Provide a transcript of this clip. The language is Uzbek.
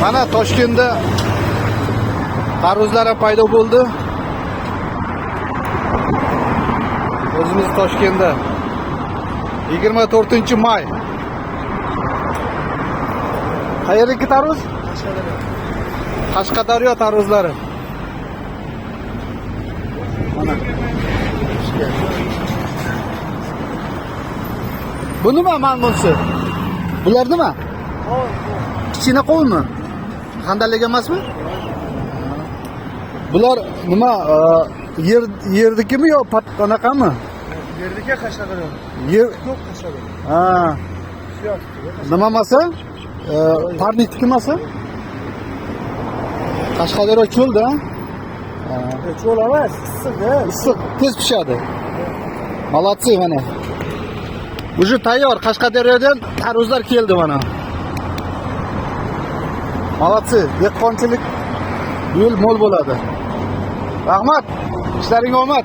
Mana Toshkentda tarvuzlar ham paydo bo'ldi. O'zimiz Toshkentda 24-may. Qayerdagi tarvuz? Qashqadaryo tarvuzlari. Mana. Bu nima mangunsi? Bular nima? Kichkina qovunmi? Qandalik emasmi? Bular nima yerdikimi yo qanaqami? Yerdiki Qashqadaryo. Yer Yo'q Qashqadaryo. ha. Nima masa? Parnitniki masa? Qashqadaryo cho'lda. Cho'l emas, issiq-da. Issiq, tez pishadi. Молодцы mana. Уже tayyor. Qashqadaryodan tarvuzlar keldi mana. Молодцы. Dehqonchilik bu yil mo'l bo'ladi. Rahmat. Ishlaring omad.